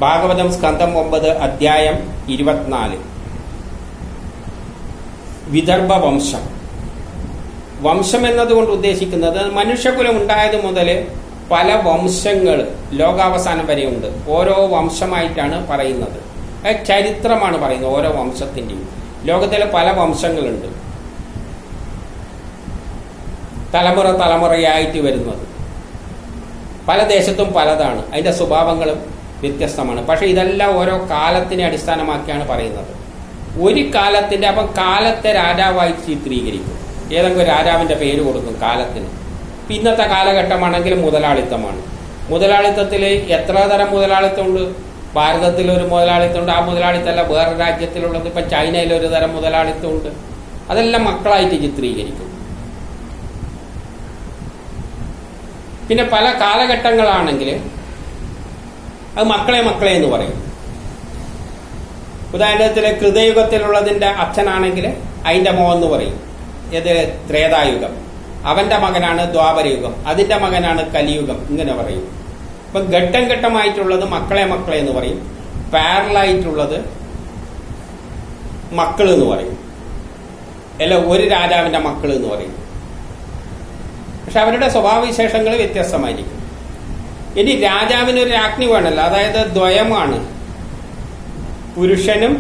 ഭാഗവതം സ്കന്ധം 9 അധ്യായം 24. വിദർഭ വംശം. വംശം എന്നതുകൊണ്ട് ഉദ്ദേശിക്കുന്നത് മനുഷ്യകുലം ഉണ്ടായത് മുതൽ പല വംശങ്ങൾ ലോകാവസാനം വരെയുണ്ട്. ഓരോ വംശമായിട്ടാണ് പറയുന്നത്. ചരിത്രമാണ് പറയുന്നത്. ഓരോ വംശത്തിന്റെയും ലോകത്തിലെ പല വംശങ്ങളുണ്ട്, തലമുറ തലമുറയായിട്ട് വരുന്നത്. പല ദേശത്തും പലതാണ്, അതിന്റെ സ്വഭാവങ്ങളും വ്യത്യസ്തമാണ്. പക്ഷെ ഇതെല്ലാം ഓരോ കാലത്തിനെ അടിസ്ഥാനമാക്കിയാണ് പറയുന്നത്. ഒരു കാലത്തിന്റെ അപ്പം കാലത്തെ രാജാവായി ചിത്രീകരിക്കും. ഏതെങ്കിലും രാജാവിന്റെ പേര് കൊടുക്കും കാലത്തിന്. ഇന്നത്തെ കാലഘട്ടമാണെങ്കിൽ മുതലാളിത്തമാണ്. മുതലാളിത്തത്തിൽ എത്ര തരം മുതലാളിത്തമുണ്ട്? ഭാരതത്തിലൊരു മുതലാളിത്തമുണ്ട്. ആ മുതലാളിത്തമല്ല വേറെ രാജ്യത്തിലുള്ളത്. ഇപ്പം ചൈനയിലൊരു തരം മുതലാളിത്തമുണ്ട്. അതെല്ലാം മക്കളായിട്ട് ചിത്രീകരിക്കും. പിന്നെ പല കാലഘട്ടങ്ങളാണെങ്കിൽ അത് മക്കളെ മക്കളെ എന്ന് പറയും. ഉദാഹരണത്തിന് കൃതയുഗത്തിലുള്ളതിന്റെ അച്ഛനാണെങ്കിൽ അതിന്റെ മോൻ എന്ന് പറയും. ഏത്? ത്രേതായുഗം. അവന്റെ മകനാണ് ദ്വാപരയുഗം, അതിന്റെ മകനാണ് കലിയുഗം. ഇങ്ങനെ പറയും. ഇപ്പം ഘട്ടം ഘട്ടമായിട്ടുള്ളത് മക്കളെ മക്കളെ എന്ന് പറയും. പാരലായിട്ടുള്ളത് മക്കൾ എന്ന് പറയും. അല്ല, ഒരു രാജാവിന്റെ മക്കൾ എന്ന് പറയും. പക്ഷെ അവരുടെ സ്വഭാവവിശേഷങ്ങൾ വ്യത്യസ്തമായിരിക്കും. ഇനി രാജാവിനൊരു രാജ്ഞി വേണമല്ലോ, അതായത് ദ്വയമാണ്, പുരുഷനും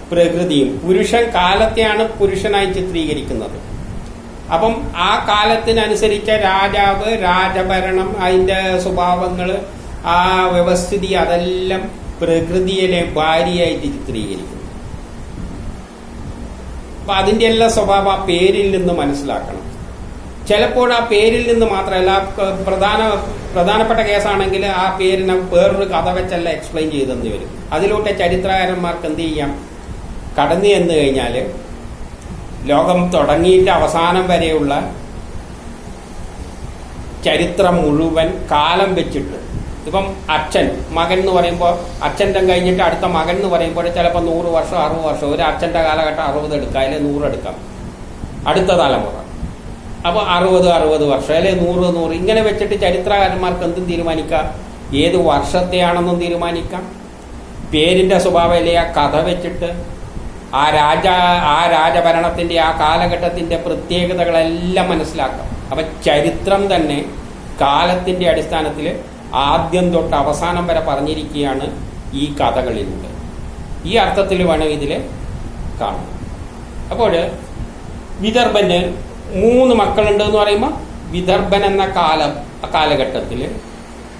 പ്രകൃതിയും. പുരുഷൻ കാലത്തെയാണ് പുരുഷനായി ചിത്രീകരിക്കുന്നത്. അപ്പം ആ കാലത്തിനനുസരിച്ച രാജാവ്, രാജഭരണം, അതിന്റെ സ്വഭാവങ്ങൾ, ആ വ്യവസ്ഥിതി, അതെല്ലാം പ്രകൃതിയിലെ ഭാര്യയായിട്ട് ചിത്രീകരിക്കുന്നു. അപ്പൊ അതിന്റെ എല്ലാ സ്വഭാവം ആ പേരിൽ നിന്ന് മനസ്സിലാക്കണം. ചിലപ്പോൾ ആ പേരിൽ നിന്ന് മാത്രമല്ല, പ്രധാനപ്പെട്ട കേസാണെങ്കിൽ ആ പേരിനെ വേറൊരു കഥ വെച്ചല്ല എക്സ്പ്ലെയിൻ ചെയ്തെന്ന് വരും. അതിലൂടെ ചരിത്രകാരന്മാർക്ക് എന്ത് ചെയ്യാം? കടന്നു ചെന്ന് കഴിഞ്ഞാൽ ലോകം തുടങ്ങിയിട്ട് അവസാനം വരെയുള്ള ചരിത്രം മുഴുവൻ കാലം വെച്ചിട്ട്, ഇപ്പം അച്ഛൻ മകൻ എന്ന് പറയുമ്പോൾ അച്ഛൻ്റെ കഴിഞ്ഞിട്ട് അടുത്ത മകൻ എന്ന് പറയുമ്പോൾ ചിലപ്പോൾ 100 വർഷം 60 വർഷം, ഒരു അച്ഛൻ്റെ കാലഘട്ടം 60 എടുക്കാം, അല്ലെങ്കിൽ 100 എടുക്കാം. അടുത്ത തലമുറ അപ്പോൾ 60 വർഷം, അല്ലെ 100 ഇങ്ങനെ വെച്ചിട്ട് ചരിത്രകാരന്മാർക്ക് എന്തും തീരുമാനിക്കാം. ഏത് വർഷത്തെയാണെന്നും തീരുമാനിക്കാം. പേരിന്റെ സ്വഭാവം അല്ലെ ആ കഥ വെച്ചിട്ട് ആ രാജഭരണത്തിന്റെ ആ കാലഘട്ടത്തിന്റെ പ്രത്യേകതകളെല്ലാം മനസ്സിലാക്കാം. അപ്പൊ ചരിത്രം തന്നെ കാലത്തിന്റെ അടിസ്ഥാനത്തിൽ ആദ്യം തൊട്ട് അവസാനം വരെ പറഞ്ഞിരിക്കുകയാണ് ഈ കഥകളിലൂടെ. ഈ അർത്ഥത്തിൽ വേണം ഇതില് കാണാം. അപ്പോൾ വിദർഭന് 3 മക്കളുണ്ട് എന്ന് പറയുമ്പോൾ, വിദർഭൻ എന്ന കാലഘട്ടത്തിൽ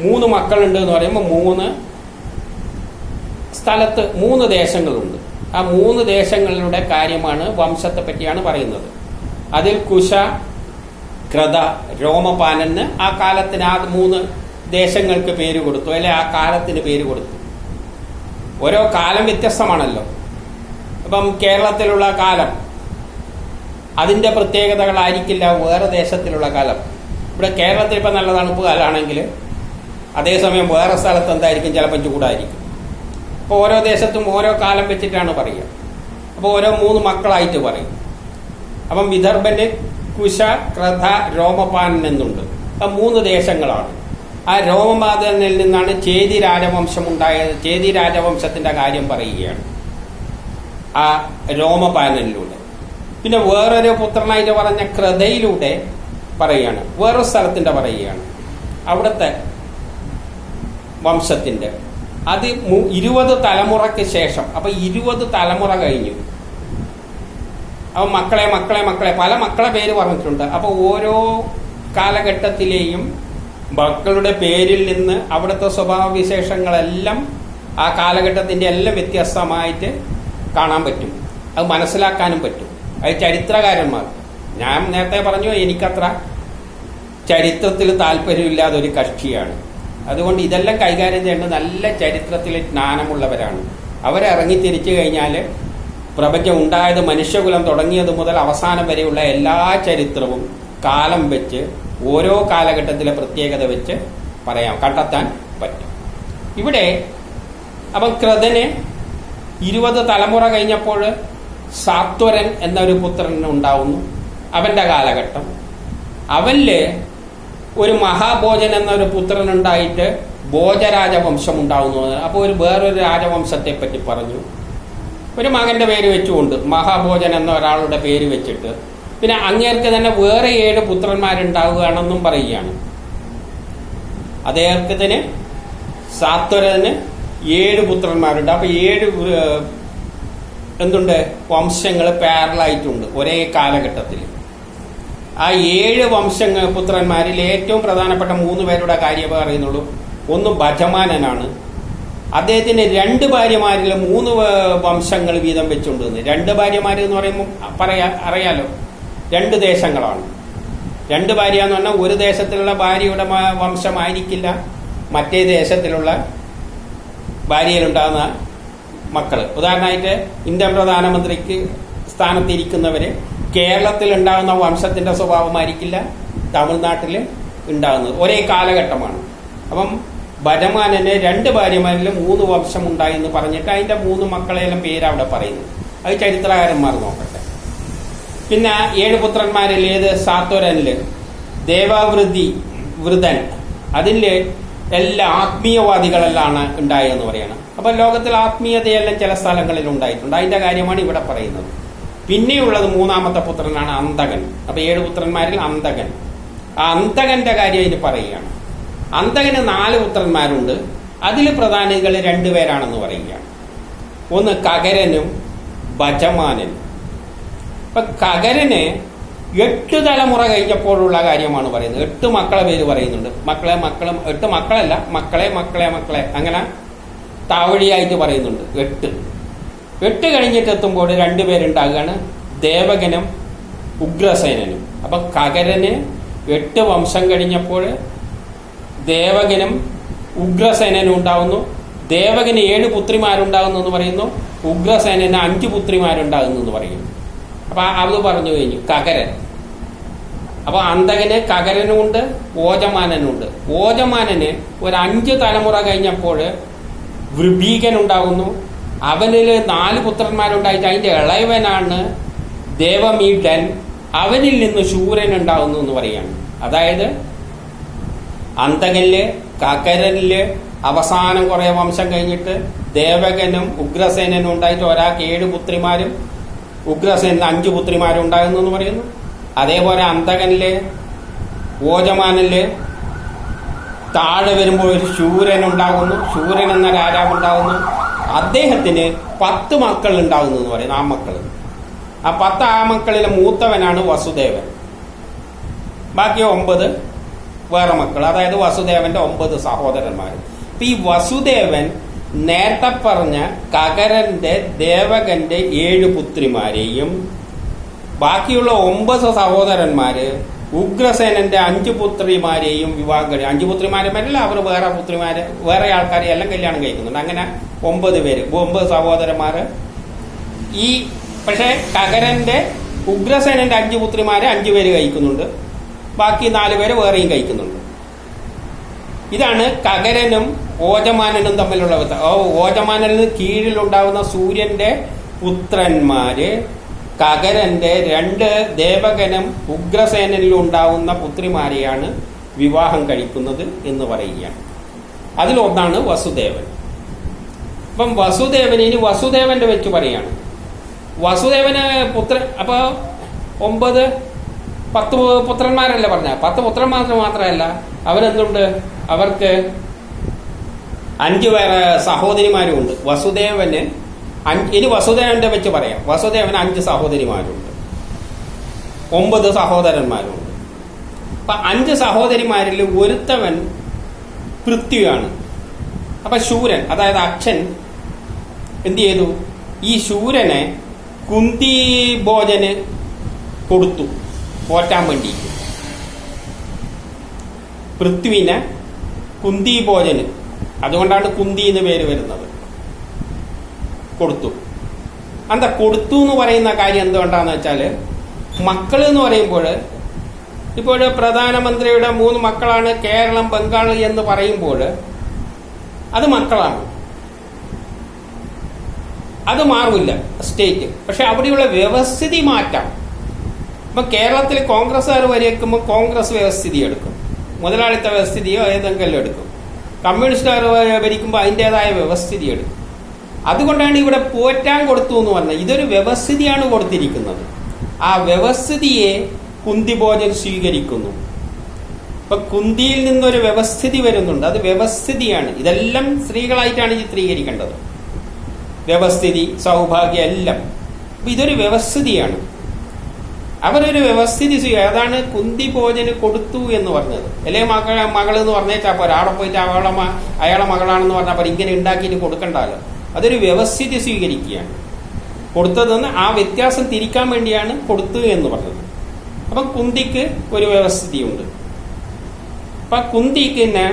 3 മക്കളുണ്ട് എന്ന് പറയുമ്പോൾ 3 സ്ഥലത്ത് 3 ദേശങ്ങളുണ്ട്. ആ 3 ദേശങ്ങളുടെ കാര്യമാണ്, വംശത്തെ പറ്റിയാണ് പറയുന്നത്. അതിൽ കുശ, ക്രത, രോമപാനെന്ന് ആ കാലത്തിന് ആ 3 ദേശങ്ങൾക്ക് പേര് കൊടുത്തു, അല്ലെ ആ കാലത്തിന് പേര് കൊടുത്തു. ഓരോ കാലം വ്യത്യസ്തമാണല്ലോ. അപ്പം കേരളത്തിലുള്ള കാലം അതിന്റെ പ്രത്യേകതകളായിരിക്കില്ല വേറെ ദേശത്തിലുള്ള കാലം. ഇവിടെ കേരളത്തിൽ ഇപ്പം നല്ല തണുപ്പ് കാലമാണെങ്കിൽ അതേസമയം വേറെ സ്ഥലത്ത് എന്തായിരിക്കും? ചിലപ്പോൾ ചൂടായിരിക്കും. അപ്പോൾ ഓരോ ദേശത്തും ഓരോ കാലം വെച്ചിട്ടാണ് പറയുക. അപ്പോൾ ഓരോ 3 മക്കളായിട്ട് പറയും. അപ്പം വിദർഭന് കുശ, ക്രത, രോമപാൻ എന്നുണ്ട്. അപ്പം 3 ദേശങ്ങളാണ്. ആ രോമപാനിൽ നിന്നാണ് ചേതി രാജവംശം ഉണ്ടായത്. ചേതി രാജവംശത്തിന്റെ കാര്യം പറയുകയാണ് ആ രോമപാനിലൂടെ. പിന്നെ വേറൊരു പുത്രനായിട്ട് പറഞ്ഞ ക്രതയിലൂടെ പറയുകയാണ്, വേറൊരു സ്ഥലത്തിന്റെ പറയുകയാണ്, അവിടുത്തെ വംശത്തിന്റെ. അത് 20 തലമുറയ്ക്ക് ശേഷം. അപ്പൊ 20 തലമുറ കഴിഞ്ഞു. അപ്പൊ മക്കളെ മക്കളെ മക്കളെ പല മക്കളെ പേര് പറഞ്ഞിട്ടുണ്ട്. അപ്പൊ ഓരോ കാലഘട്ടത്തിലെയും മക്കളുടെ പേരിൽ നിന്ന് അവിടുത്തെ സ്വഭാവവിശേഷങ്ങളെല്ലാം ആ കാലഘട്ടത്തിന്റെ എല്ലാം വ്യത്യസ്തമായിട്ട് കാണാൻ പറ്റും. അത് മനസ്സിലാക്കാനും പറ്റും. അത് ചരിത്രകാരന്മാർ, ഞാൻ നേരത്തെ പറഞ്ഞു എനിക്കത്ര ചരിത്രത്തിൽ താല്പര്യമില്ലാതെ ഒരു കക്ഷിയാണ്. അതുകൊണ്ട് ഇതെല്ലാം കൈകാര്യം ചെയ്യേണ്ടത് നല്ല ചരിത്രത്തിൽ ജ്ഞാനമുള്ളവരാണ്. അവരിറങ്ങി തിരിച്ചു കഴിഞ്ഞാൽ പ്രപഞ്ചം ഉണ്ടായത്, മനുഷ്യകുലം തുടങ്ങിയത് മുതൽ അവസാനം വരെയുള്ള എല്ലാ ചരിത്രവും കാലം വെച്ച് ഓരോ കാലഘട്ടത്തിലെ പ്രത്യേകത വെച്ച് കണ്ടെത്താൻ പറ്റും. ഇവിടെ അപ്പം ക്രതന് 20 തലമുറ കഴിഞ്ഞപ്പോൾ സാത്വരൻ എന്നൊരു പുത്രൻ ഉണ്ടാവുന്നു. അവന്റെ കാലഘട്ടം. അവനില് ഒരു മഹാഭോജൻ എന്നൊരു പുത്രനുണ്ടായിട്ട് ഭോജരാജവംശം ഉണ്ടാവുന്നു. അപ്പോൾ വേറൊരു രാജവംശത്തെ പറ്റി പറഞ്ഞു. ഒരു മകന്റെ പേര് വെച്ചുകൊണ്ട് മഹാഭോജൻ എന്ന ഒരാളുടെ പേര് വെച്ചിട്ട് പിന്നെ അങ്ങേർക്ക് തന്നെ വേറെ 7 പുത്രന്മാരുണ്ടാവുകയാണെന്നും പറയുകയാണ്. അദ്ദേഹത്തിന് സാത്വരന് 7 പുത്രന്മാരുണ്ട്. അപ്പൊ 7 എന്തുണ്ട് വംശങ്ങൾ പാരലായിട്ടുണ്ട് ഒരേ കാലഘട്ടത്തിൽ. ആ 7 പുത്രന്മാരിൽ ഏറ്റവും പ്രധാനപ്പെട്ട 3 പേരുടെ കാര്യമേ പറയുന്നുള്ളൂ. ഒന്ന് ഭജമാനനാണ്. അദ്ദേഹത്തിന് 2 ഭാര്യമാരിൽ 3 വംശങ്ങൾ വീതം വെച്ചുകൊണ്ടിരുന്നത്. 2 ഭാര്യമാർ എന്ന് പറയുമ്പോൾ അറിയാലോ 2 ദേശങ്ങളാണ്. 2 ഭാര്യ എന്ന് പറഞ്ഞാൽ ഒരു ദേശത്തിലുള്ള ഭാര്യയുടെ വംശമായിരിക്കില്ല മറ്റേ ദേശത്തിലുള്ള ഭാര്യയിലുണ്ടാകുന്ന മക്കൾ. ഉദാഹരണമായിട്ട് ഇന്ത്യൻ പ്രധാനമന്ത്രിക്ക് സ്ഥാനത്തിരിക്കുന്നവര് കേരളത്തിൽ ഉണ്ടാകുന്ന വംശത്തിന്റെ സ്വഭാവമായിരിക്കില്ല തമിഴ്നാട്ടിൽ ഉണ്ടാകുന്നത്. ഒരേ കാലഘട്ടമാണ്. അപ്പം ഭജമാനന് 2 ഭാര്യമാരിൽ 3 വംശം ഉണ്ടായി എന്ന് പറഞ്ഞിട്ട് അതിന്റെ 3 മക്കളെല്ലാം പേര് അവിടെ പറയുന്നു. അത് ചരിത്രകാരന്മാർ നോക്കട്ടെ. പിന്നെ 7 പുത്രന്മാരിൽ ഏത് സാത്വരനില് വൃതൻ അതില് എല്ലാ ആത്മീയവാദികളെല്ലാം ഉണ്ടായെന്ന് പറയണം. അപ്പൊ ലോകത്തിൽ ആത്മീയതയെല്ലാം ചില സ്ഥലങ്ങളിൽ ഉണ്ടായിട്ടുണ്ട്. അതിന്റെ കാര്യമാണ് ഇവിടെ പറയുന്നത്. പിന്നെയുള്ളത് 3ാമത്തെ പുത്രനാണ് അന്തകൻ. അപ്പൊ 7 പുത്രന്മാരിൽ അന്തകൻ. ആ അന്തകന്റെ കാര്യം ഇത് പറയുകയാണ്. അന്തകന് 4 പുത്രന്മാരുണ്ട്. അതിൽ പ്രധാനികൾ 2 പേരാണെന്ന് പറയുകയാണ്. ഒന്ന് കകരനും ഭജമാനനും. അപ്പൊ കകരന് 8 തലമുറ കഴിഞ്ഞപ്പോഴുള്ള കാര്യമാണ് പറയുന്നത്. 8 മക്കളെ പേര് പറയുന്നുണ്ട്. 8 മക്കളല്ല, മക്കളെ അങ്ങനെ താവഴിയായിട്ട് പറയുന്നുണ്ട്. 8 കഴിഞ്ഞിട്ട് എത്തുമ്പോൾ 2 പേരുണ്ടാകുകയാണ്, ദേവകനും ഉഗ്രസേനനും. അപ്പൊ കകരന് 8 വംശം കഴിഞ്ഞപ്പോൾ ദേവകനും ഉഗ്രസേനനും ഉണ്ടാവുന്നു. ദേവകന് 7 പുത്രിമാരുണ്ടാകുന്നു എന്ന് പറയുന്നു. ഉഗ്രസേനന് 5 പുത്രിമാരുണ്ടാകുന്നു എന്ന് പറയുന്നു. അപ്പൊ അത് പറഞ്ഞു കഴിഞ്ഞു കകരൻ. അപ്പൊ അന്തകന് കകരനുമുണ്ട്, ഓജമാനനുണ്ട്. ഓജമാനന് ഒരു 5 തലമുറ കഴിഞ്ഞപ്പോൾ വൃഭീകൻ ഉണ്ടാകുന്നു. അവനിൽ 4 പുത്രന്മാരുണ്ടായിട്ട് അതിന്റെ ഇളയവനാണ് ദേവമീഡൻ. അവനിൽ നിന്ന് ശൂരൻ ഉണ്ടാകുന്നു എന്ന് പറയാണ്. അതായത് അന്തകനില് കകരനില് അവസാനം കുറെ വംശം കഴിഞ്ഞിട്ട് ദേവകനും ഉഗ്രസേനനും ഉണ്ടായിട്ട് ഒരാൾക്ക് 7 പുത്രിമാരും ഉഗ്രസേനന് 5 പുത്രിമാരും ഉണ്ടാകുന്നു എന്ന് പറയുന്നു. അതേപോലെ അന്തകനില് ഓജമാനില് താഴെ വരുമ്പോൾ ഒരു ശൂരൻ ഉണ്ടാകുന്നു. ശൂരൻ എന്ന രാജാവ് ഉണ്ടാകുന്നു. അദ്ദേഹത്തിന് 10 മക്കൾ ഉണ്ടാകുന്നു എന്ന് പറയുന്നു. ആമക്കൾ. ആ 10 ആമക്കളിലെ മൂത്തവനാണ് വസുദേവൻ. ബാക്കി 9 വേറെ മക്കൾ. അതായത് വസുദേവന്റെ 9 സഹോദരന്മാർ. അപ്പൊ ഈ വസുദേവൻ നേരത്തെ പറഞ്ഞ കകരന്റെ ദേവകന്റെ 7 പുത്രിമാരെയും ബാക്കിയുള്ള 9 സഹോദരന്മാര് ഉഗ്രസേനന്റെ 5 പുത്രിമാരെയും വിവാഹം കഴിയും. 5 പുത്രിമാരല്ല, അവർ വേറെ ആൾക്കാരെ എല്ലാം കല്യാണം കഴിക്കുന്നുണ്ട്. അങ്ങനെ 9 പേര്, 9 സഹോദരന്മാര്. ഈ പക്ഷെ കകരന്റെ ഉഗ്രസേനന്റെ 5 പുത്രിമാരെ 5 പേര് കഴിക്കുന്നുണ്ട്. ബാക്കി 4 പേര് വേറെയും കഴിക്കുന്നുണ്ട്. ഇതാണ് കകരനും ഓജമാനനും തമ്മിലുള്ള ഓജമാനന് കീഴിലുണ്ടാവുന്ന സൂര്യന്റെ പുത്രന്മാര് കകരന്റെ 2 ദേവകനും ഉഗ്രസേനനിലും ഉണ്ടാവുന്ന പുത്രിമാരെയാണ് വിവാഹം കഴിക്കുന്നത് എന്ന് പറയുകയാണ്. അതിലൊന്നാണ് വസുദേവൻ. അപ്പം ഇനി വസുദേവന്റെ വെച്ച് പറയാണ്. വസുദേവന് അപ്പൊ 10 പുത്രന്മാരല്ല പറഞ്ഞ. 10 പുത്രന്മാർ മാത്രമല്ല, അവരെന്തുണ്ട്, അവർക്ക് 5 വേറെ സഹോദരിമാരുമുണ്ട്. ഇനി വസുദേവന്റെ വെച്ച് പറയാം. വസുദേവന് 5 സഹോദരിമാരുണ്ട്, 9 സഹോദരന്മാരുണ്ട്. അപ്പൊ 5 സഹോദരിമാരിൽ ഒരുത്തവൻ പൃഥ്വിയാണ്. അപ്പൊ ശൂരൻ, അതായത് അച്ഛൻ എന്ത് ചെയ്തു, ഈ ശൂരനെ കുന്തിഭോജന് കൊടുത്തു പോറ്റാൻ വേണ്ടി. പൃഥ്വിനെ കുന്തിഭോജന്, അതുകൊണ്ടാണ് കുന്തി എന്ന് പേര് വരുന്നത്, കൊടുത്തു. എന്താ കൊടുത്തു എന്ന് പറയുന്ന കാര്യം എന്തുകൊണ്ടാന്ന് വെച്ചാല്, മക്കൾ എന്ന് പറയുമ്പോൾ ഇപ്പോൾ പ്രധാനമന്ത്രിയുടെ 3 മക്കളാണ് കേരളം, ബംഗാൾ എന്ന് പറയുമ്പോൾ അത് മക്കളാണ്, അത് മാറില്ല സ്റ്റേറ്റ്. പക്ഷെ അവിടെയുള്ള വ്യവസ്ഥിതി മാറ്റാം. ഇപ്പൊ കേരളത്തിൽ കോൺഗ്രസ്സുകാർ വരേക്കുമ്പോൾ കോൺഗ്രസ് വ്യവസ്ഥിതി എടുക്കും, മുതലാളിത്ത വ്യവസ്ഥിതിയോ ഏതെങ്കിലും എടുക്കും. കമ്മ്യൂണിസ്റ്റുകാർ ഭരിക്കുമ്പോൾ അതിൻ്റെതായ വ്യവസ്ഥിതിയാണ്. അതുകൊണ്ടാണ് ഇവിടെ പോറ്റാൻ കൊടുത്തു എന്ന് പറഞ്ഞത്. ഇതൊരു വ്യവസ്ഥിതിയാണ് കൊടുത്തിരിക്കുന്നത്. ആ വ്യവസ്ഥിതിയെ കുന്തിഭോജൻ സ്വീകരിക്കുന്നു. ഇപ്പൊ കുന്തിയിൽ നിന്നൊരു വ്യവസ്ഥിതി വരുന്നുണ്ട്, അത് വ്യവസ്ഥിതിയാണ്. ഇതെല്ലാം സ്ത്രീകളായിട്ടാണ് ചിത്രീകരിക്കേണ്ടത്. വ്യവസ്ഥിതി, സൗഭാഗ്യം എല്ലാം. അപ്പൊ ഇതൊരു വ്യവസ്ഥിതിയാണ്. അവരൊരു വ്യവസ്ഥിതി അതാണ് കുന്തി ഭോജന് കൊടുത്തു എന്ന് പറഞ്ഞത്. അല്ലെ മകള് എന്ന് പറഞ്ഞേച്ചാ പോരാ, അവിടെ പോയിട്ട് അയാളെ മകളാണെന്ന് പറഞ്ഞാൽ ഇങ്ങനെ ഉണ്ടാക്കിയിട്ട് കൊടുക്കണ്ടല്ലോ. അതൊരു വ്യവസ്ഥിതി സ്വീകരിക്കുകയാണ്. കൊടുത്തതെന്ന് ആ വ്യത്യാസം തിരിക്കാൻ വേണ്ടിയാണ് കൊടുത്തു എന്ന് പറഞ്ഞത്. അപ്പം കുന്തിക്ക് ഒരു വ്യവസ്ഥിതിയുണ്ട്. അപ്പൊ കുന്തിക്ക് തന്നെ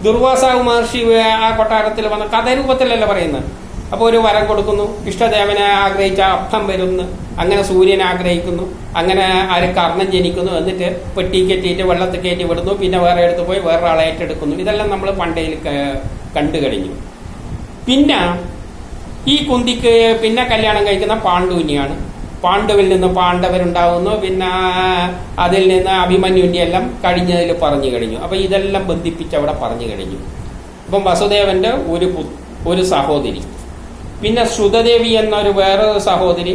ദുർവാസാവ് മഹർഷി ആ കൊട്ടാരത്തിൽ വന്ന കഥാരൂപത്തിലല്ല പറയുന്നത്. അപ്പോൾ ഒരു വരം കൊടുക്കുന്നു, ഇഷ്ടദേവനെ ആഗ്രഹിച്ച അർത്ഥം വരുന്നു, അങ്ങനെ സൂര്യനെ ആഗ്രഹിക്കുന്നു, അങ്ങനെ ആര് കർണം ജനിക്കുന്നു, എന്നിട്ട് പെട്ടി കെട്ടിയിട്ട് വെള്ളത്തിൽ കയറ്റി വിടുന്നു, പിന്നെ വേറെ എടുത്ത് പോയി വേറൊരാളെ ഏറ്റെടുക്കുന്നു. ഇതെല്ലാം നമ്മൾ പണ്ടയിൽ കണ്ടു കഴിഞ്ഞു. പിന്നെ ഈ കുന്തിക്ക് പിന്നെ കല്യാണം കഴിക്കുന്ന പാണ്ഡുവിനെയാണ്. പാണ്ഡുവിൽ നിന്ന് പാണ്ഡവരുണ്ടാവുന്നു, പിന്നെ അതിൽ നിന്ന് അഭിമന്യുവിന്റെ എല്ലാം കഴിഞ്ഞതിൽ പറഞ്ഞു കഴിഞ്ഞു. അപ്പൊ ഇതെല്ലാം ബന്ധിപ്പിച്ച് അവിടെ പറഞ്ഞു കഴിഞ്ഞു. അപ്പം വസുദേവന്റെ ഒരു സഹോദരി, പിന്നെ ശ്രുതദേവി എന്നൊരു വേറൊരു സഹോദരി,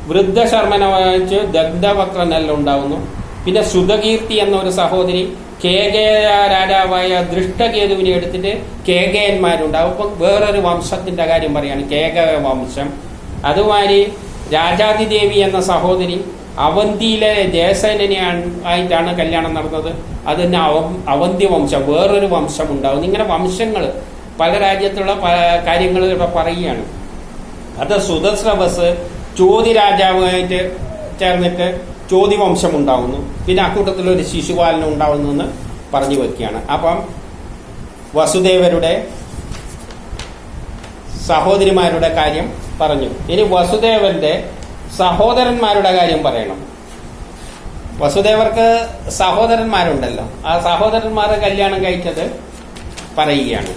വൃദ്ധശർമ്മനെ വായിച്ച് ദഗ്ധവക്രനെല്ലാം ഉണ്ടാവുന്നു. പിന്നെ ശ്രുതകീർത്തി എന്നൊരു സഹോദരി, കേകയ രാജാവായ ദൃഷ്ടകേതുവിനെ എടുത്തിട്ട് കേകയന്മാരുണ്ടാവും. അപ്പം വേറൊരു വംശത്തിന്റെ കാര്യം പറയാണ്, കേകയ വംശം. അതുമാതിരി രാജാതിദേവി എന്ന സഹോദരി അവന്തിയിലെ ജയസേനനെ ആയിട്ടാണ് കല്യാണം നടന്നത്. അതിന് അവന്തി വംശം, വേറൊരു വംശം ഉണ്ടാവും. ഇങ്ങനെ വംശങ്ങൾ പല രാജ്യത്തുള്ള കാര്യങ്ങൾ ഇവിടെ പറയുകയാണ്. അത് സുതസ്രവസ് ചോതി രാജാവുമായിട്ട് ചേർന്നിട്ട് ചോതി വംശം ഉണ്ടാവുന്നു. പിന്നെ അക്കൂട്ടത്തിലൊരു ശിശുപാലനം ഉണ്ടാവുന്നു എന്ന് പറഞ്ഞു വെക്കുകയാണ്. അപ്പം വസുദേവരുടെ സഹോദരിമാരുടെ കാര്യം പറഞ്ഞു. ഇനി വസുദേവന്റെ സഹോദരന്മാരുടെ കാര്യം പറയണം. വസുദേവർക്ക് സഹോദരന്മാരുണ്ടല്ലോ, ആ സഹോദരന്മാരെ കല്യാണം കഴിച്ചത് പറയുകയാണ്.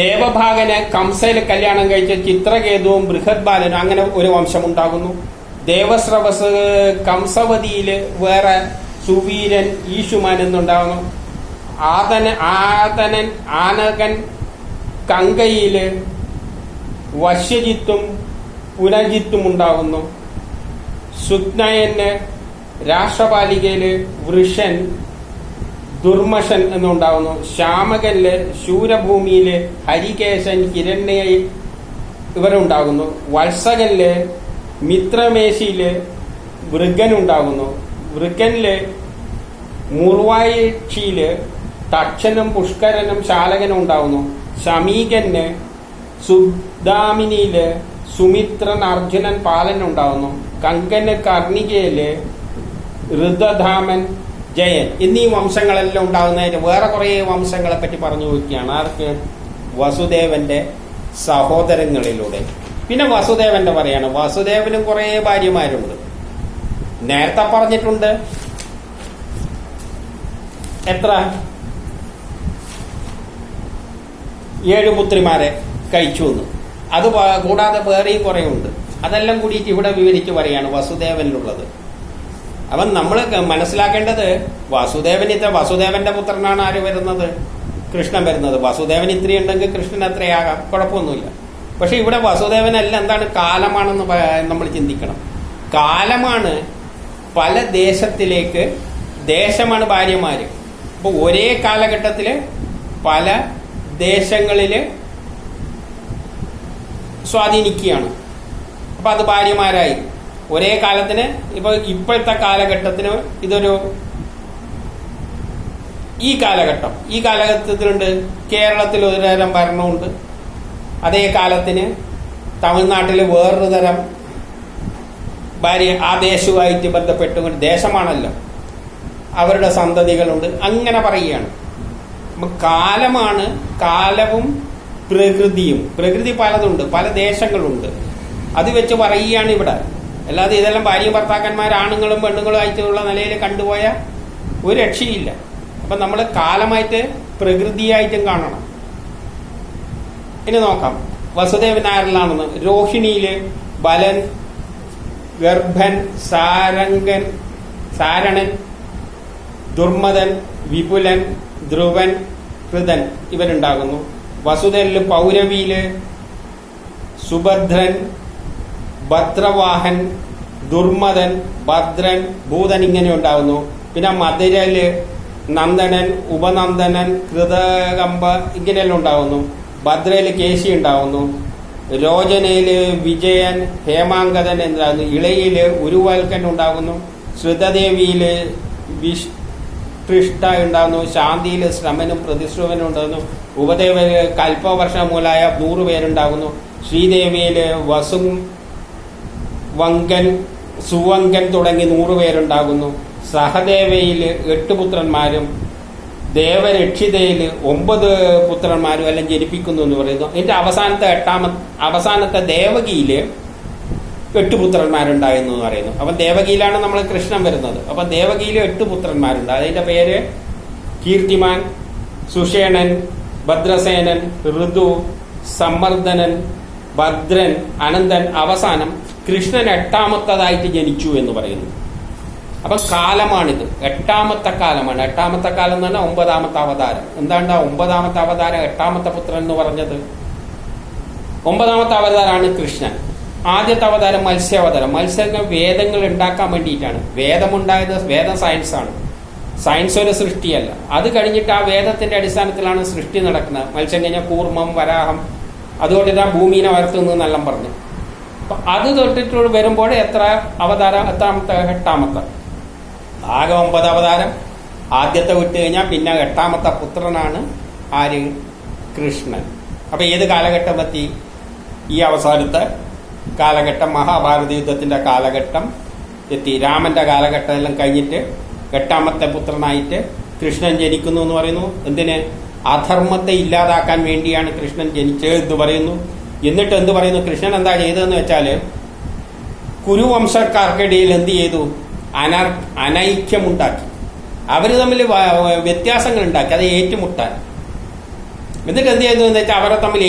ദേവഭാഗന് കംസയിൽ കല്യാണം കഴിച്ച ചിത്രകേതുവും ബൃഹത് ബാലനും, അങ്ങനെ ഒരു വംശം ഉണ്ടാകുന്നു. ദേവസ്രവസ് കംസവതിയില് വേറെ സുവീരൻ ഈശുമാൻ എന്നുണ്ടാകുന്നു. ആനകൻ കങ്കയില് വശ്യജിത്തും പുനജിത്തും ഉണ്ടാകുന്നു. സുഗ്നയന് രാഷ്ട്രപാലികയില് വൃഷൻ ദുർമഷൻ എന്നുണ്ടാവുന്നു. ശ്യാമകനില് ശൂരഭൂമിയില് ഹരികേശൻ ഹിരണ്യ ഇവരുണ്ടാകുന്നു. വത്സകനില് മിത്രമേശിയില് വൃഗനുണ്ടാകുന്നു. വൃഗനില് മുർവായിക്ഷിയില് തക്ഷനും പുഷ്കരനും ശാലകനും ഉണ്ടാവുന്നു. ശമീകന് സുദാമിനിയില് സുമിത്രൻ അർജുനൻ പാലൻ ഉണ്ടാവുന്നു. കങ്കന് കർണികയില് ഋതധാമൻ ജയൻ എന്നീ വംശങ്ങളെല്ലാം ഉണ്ടാകുന്നതിന് വേറെ കുറെ വംശങ്ങളെ പറ്റി പറഞ്ഞു നോക്കിയാണ്. ആർക്ക്? വസുദേവന്റെ സഹോദരങ്ങളിലൂടെ. പിന്നെ വസുദേവന്റെ പറയാണ്, വസുദേവനും കുറെ ഭാര്യമാരുണ്ട്. നേരത്തെ പറഞ്ഞിട്ടുണ്ട് എത്ര? 7 പുത്രിമാരെ കഴിച്ചു എന്ന്. അത് കൂടാതെ വേറെയും കുറെ ഉണ്ട്. അതെല്ലാം കൂടിയിട്ട് ഇവിടെ വിവരിച്ച് പറയാണ് വസുദേവനിലുള്ളത്. അവൻ നമ്മൾ മനസ്സിലാക്കേണ്ടത് വസുദേവന്റെ പുത്രനാണ് ആര് വരുന്നത്? കൃഷ്ണൻ വരുന്നത്. വസുദേവൻ ഇത്രയും ഉണ്ടെങ്കിൽ കൃഷ്ണൻ അത്രയാകാം, കുഴപ്പമൊന്നുമില്ല. പക്ഷെ ഇവിടെ വസുദേവനല്ല, എന്താണ്? കാലമാണെന്ന് നമ്മൾ ചിന്തിക്കണം. കാലമാണ് പല ദേശത്തിലേക്ക്, ദേശമാണ് ഭാര്യമാര്. അപ്പൊ ഒരേ കാലഘട്ടത്തില് പല ദേശങ്ങളില് സ്വാധീനിക്കുകയാണ്. അപ്പൊ അത് ഭാര്യമാരായി ഒരേ കാലത്തിന്. ഇപ്പോഴത്തെ കാലഘട്ടത്തിന് ഇതൊരു ഈ കാലഘട്ടത്തിലുണ്ട്. കേരളത്തിൽ ഒരു തരം ഭരണമുണ്ട്. അതേ കാലത്തിന് തമിഴ്നാട്ടിൽ വേറൊരു തരം ഭാര്യ, ആ ദേശവുമായിട്ട് ബന്ധപ്പെട്ടുകൊണ്ട്, ദേശമാണല്ലോ, അവരുടെ സന്തതികളുണ്ട്. അങ്ങനെ പറയുകയാണ്. കാലമാണ്, കാലവും പ്രകൃതിയും. പ്രകൃതി പലതുണ്ട്, പല ദേശങ്ങളുണ്ട്. അത് വെച്ച് പറയുകയാണ് ഇവിടെ. അല്ലാതെ ഇതെല്ലാം ഭാര്യയും ഭർത്താക്കന്മാർ ആണുങ്ങളും പെണ്ണുങ്ങളും ആയിട്ടുള്ള നിലയിൽ കണ്ടുപോയ ഒരു രക്ഷയില്ല. അപ്പൊ നമ്മൾ കാലമായിട്ട് പ്രകൃതിയായിട്ടും കാണണം. ഇനി നോക്കാം വസുദേവൻ ആരിലാണെന്ന്. രോഹിണിയില് ബലൻ, ഗർഭൻ, സാരണൻ, ദുർമദൻ, വിപുലൻ, ധ്രുവൻ, ഹൃദൻ ഇവരുണ്ടാകുന്നു. വസുദേലില് പൗരവിയില് സുഭദ്രൻ, ഭദ്രവാഹൻ, ദുർമദൻ, ഭദ്രൻ, ഭൂതൻ ഇങ്ങനെ ഉണ്ടാകുന്നു. പിന്നെ മധുരയില് നന്ദനൻ, ഉപനന്ദനൻ, കൃതകമ്പ ഇങ്ങനെയെല്ലാം ഉണ്ടാകുന്നു. ഭദ്രയില് കേശി ഉണ്ടാകുന്നു. രോചനയില് വിജയൻ, ഹേമാങ്കദൻ എന്താകുന്നു. ഇളയില് ഉരുവൽക്കൻ ഉണ്ടാകുന്നു. ശ്രുതദേവിയില് വിഷ്ടിഷ്ട ഉണ്ടാകുന്നു. ശാന്തിയില് ശ്രമനും പ്രതിശ്രമനും ഉണ്ടാകുന്നു. ഉപദേവയില് കൽപ്പവർഷമൂലായ 100 പേരുണ്ടാകുന്നു. ശ്രീദേവിയില് വസുവങ്കൻ, സുവങ്കൻ തുടങ്ങി 100 പേരുണ്ടാകുന്നു. സഹദേവയില് 8 പുത്രന്മാരും ദേവരക്ഷിതയില് 9 പുത്രന്മാരും എല്ലാം ജനിപ്പിക്കുന്നു എന്ന് പറയുന്നു. ഇതിന്റെ അവസാനത്തെ ദേവകിയില് 8 പുത്രന്മാരുണ്ടായിരുന്നു എന്ന് പറയുന്നു. അപ്പം ദേവകിയിലാണ് നമ്മൾ കൃഷ്ണൻ വരുന്നത്. അപ്പം ദേവകിയില് 8 പുത്രന്മാരുണ്ട്. അതിന്റെ പേര് കീർത്തിമാൻ, സുഷേണൻ, ഭദ്രസേനൻ, ഋതു, സമ്മർദ്ദനൻ, ഭദ്രൻ, അനന്തൻ. അവസാനം കൃഷ്ണൻ 8ാമത്തതായിട്ട് ജനിച്ചു എന്ന് പറയുന്നു. അപ്പൊ കാലമാണിത്, 8ാമത്തെ കാലമാണ്. 8ാമത്തെ കാലം എന്ന് പറഞ്ഞാൽ 9ാമത്തെ അവതാരം. എന്താണ്ടാ 9ാമത്തെ അവതാരം, 8ാമത്തെ പുത്രൻ എന്ന് പറഞ്ഞത്? 9ാമത്തെ അവതാരമാണ് കൃഷ്ണൻ. ആദ്യത്തെ അവതാരം മത്സ്യാവതാരം. മത്സ്യങ്ങൾ വേദങ്ങൾ ഉണ്ടാക്കാൻ വേണ്ടിയിട്ടാണ്. വേദമുണ്ടായത്, വേദം സയൻസാണ്. സയൻസ് ഒരു സൃഷ്ടിയല്ല. അത് കഴിഞ്ഞിട്ട് ആ വേദത്തിന്റെ അടിസ്ഥാനത്തിലാണ് സൃഷ്ടി നടക്കുന്നത്. മത്സ്യം കഴിഞ്ഞാൽ കൂർമ്മം, വരാഹം, അതുകൊണ്ടിട്ടാ ഭൂമിനെ വളർത്തുന്നു എന്നെല്ലാം പറഞ്ഞു. അപ്പൊ അത് തൊട്ടിട്ട് വരുമ്പോൾ എത്ര അവതാരം? 8ാമത്തെ. ആകെ 9 അവതാരം. ആദ്യത്തെ വിട്ട് കഴിഞ്ഞാൽ പിന്നെ 8ാമത്തെ പുത്രനാണ് ആര്? കൃഷ്ണൻ. അപ്പൊ ഏത് കാലഘട്ടം എത്തി? ഈ അവസാനത്തെ കാലഘട്ടം, മഹാഭാരത യുദ്ധത്തിന്റെ കാലഘട്ടം എത്തി. രാമന്റെ കാലഘട്ടം എല്ലാം കഴിഞ്ഞിട്ട് 8ാമത്തെ പുത്രനായിട്ട് കൃഷ്ണൻ ജനിക്കുന്നു എന്ന് പറയുന്നു. എന്തിന്? അധർമ്മത്തെ ഇല്ലാതാക്കാൻ വേണ്ടിയാണ് കൃഷ്ണൻ ജനിച്ചത് എന്ന് പറയുന്നു. എന്നിട്ട് എന്ത് പറയുന്നു? കൃഷ്ണൻ എന്താ ചെയ്തതെന്ന് വെച്ചാല് കുരുവംശക്കാർക്കിടയിൽ എന്ത് ചെയ്തു? അനൈക്യമുണ്ടാക്കി. അവര് തമ്മിൽ വ്യത്യാസങ്ങൾ ഉണ്ടാക്കി, അത് ഏറ്റുമുട്ടാൻ. എന്നിട്ട് എന്ത് ചെയ്തു എന്ന് വെച്ചാൽ അവരെ തമ്മിൽ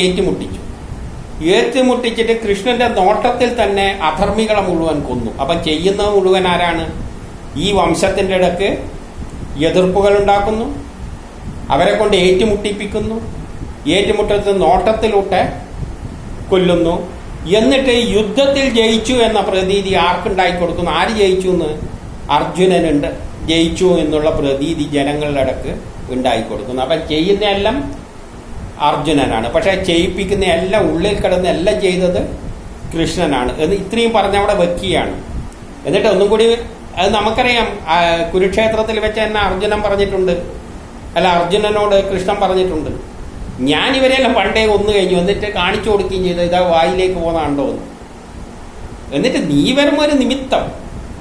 ഏറ്റുമുട്ടിച്ചിട്ട് കൃഷ്ണന്റെ നോട്ടത്തിൽ തന്നെ അധർമ്മികളെ മുഴുവൻ കൊന്നു. അപ്പം ചെയ്യുന്നത് മുഴുവൻ ആരാണ്? ഈ വംശത്തിന്റെ ഇടക്ക് എതിർപ്പുകൾ ഉണ്ടാക്കുന്നു, അവരെ കൊണ്ട് ഏറ്റുമുട്ടിപ്പിക്കുന്നു, ഏറ്റുമുട്ടത്തിൽ നോട്ടത്തിലൂടെ കൊല്ലുന്നു. എന്നിട്ട് യുദ്ധത്തിൽ ജയിച്ചു എന്ന പ്രതീതി ആർക്കുണ്ടാക്കി കൊടുക്കുന്നു? ആര് ജയിച്ചു എന്ന്? അർജുനനുണ്ട് ജയിച്ചു എന്നുള്ള പ്രതീതി ജനങ്ങളുടെ ഇടക്ക് ഉണ്ടാക്കി കൊടുക്കുന്നു. അപ്പം ചെയ്യുന്ന എല്ലാം അർജുനനാണ്. പക്ഷെ ചെയ്യിപ്പിക്കുന്ന എല്ലാം, ഉള്ളിൽ കിടന്ന് എല്ലാം ചെയ്തത് കൃഷ്ണനാണ് എന്ന് ഇത്രയും പറഞ്ഞ അവിടെ വെക്കുകയാണ്. എന്നിട്ട് ഒന്നും കൂടി അത് നമുക്കറിയാം, കുരുക്ഷേത്രത്തിൽ വെച്ച് തന്നെ അർജുനൻ പറഞ്ഞിട്ടുണ്ട്, അല്ല അർജുനനോട് കൃഷ്ണൻ പറഞ്ഞിട്ടുണ്ട്, ഞാൻ ഇവരെല്ലാം പണ്ടേ കൊന്നു കഴിഞ്ഞു, എന്നിട്ട് കാണിച്ചു കൊടുക്കുകയും ചെയ്തു, ഇതാ വായിലേക്ക് പോകുന്നുണ്ടോ എന്ന്. എന്നിട്ട് നീ വരുമ്പോൾ ഒരു നിമിത്തം.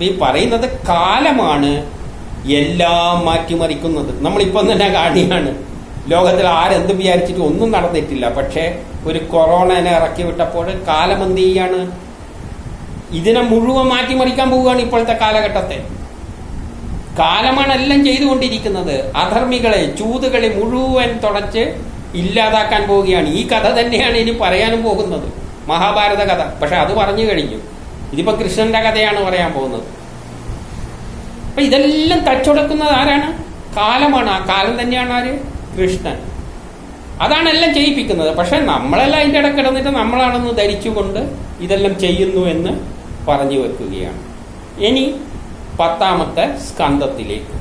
ഈ പറയുന്നത് കാലമാണ് എല്ലാം മാറ്റിമറിക്കുന്നത്. നമ്മളിപ്പം തന്നെ കാണിയാണ്. ലോകത്തിൽ ആരെന്ത് വിചാരിച്ചിട്ട് ഒന്നും നടന്നിട്ടില്ല. പക്ഷേ ഒരു കൊറോണനെ ഇറക്കി വിട്ടപ്പോൾ കാലം എന്ത് ചെയ്യാണ്? ഇതിനെ മുഴുവൻ മാറ്റിമറിക്കാൻ പോവുകയാണ്. ഇപ്പോഴത്തെ കാലഘട്ടത്തെ കാലമാണ് എല്ലാം ചെയ്തുകൊണ്ടിരിക്കുന്നത്. അധർമ്മികളെ, ചൂതുകളെ മുഴുവൻ തുടച്ച് ഇല്ലാതാക്കാൻ പോവുകയാണ്. ഈ കഥ തന്നെയാണ് ഇനി പറയാനും പോകുന്നത്, മഹാഭാരത കഥ. പക്ഷെ അത് പറഞ്ഞു കഴിഞ്ഞു. ഇതിപ്പോ കൃഷ്ണന്റെ കഥയാണ് പറയാൻ പോകുന്നത്. അപ്പൊ ഇതെല്ലാം തച്ചുടക്കുന്നത് ആരാണ്? കാലമാണ്. ആ കാലം തന്നെയാണ് ആര്? കൃഷ്ണൻ. അതാണ് എല്ലാം ചെയ്യിപ്പിക്കുന്നത്. പക്ഷെ നമ്മളെല്ലാം അതിൻ്റെ ഇടയ്ക്ക് കിടന്നിട്ട് നമ്മളാണെന്ന് ധരിച്ചുകൊണ്ട് ഇതെല്ലാം ചെയ്യുന്നു എന്ന് പറഞ്ഞു വെക്കുകയാണ്. ഇനി 10ാമത്തെ സ്കന്ധത്തിലേക്ക്.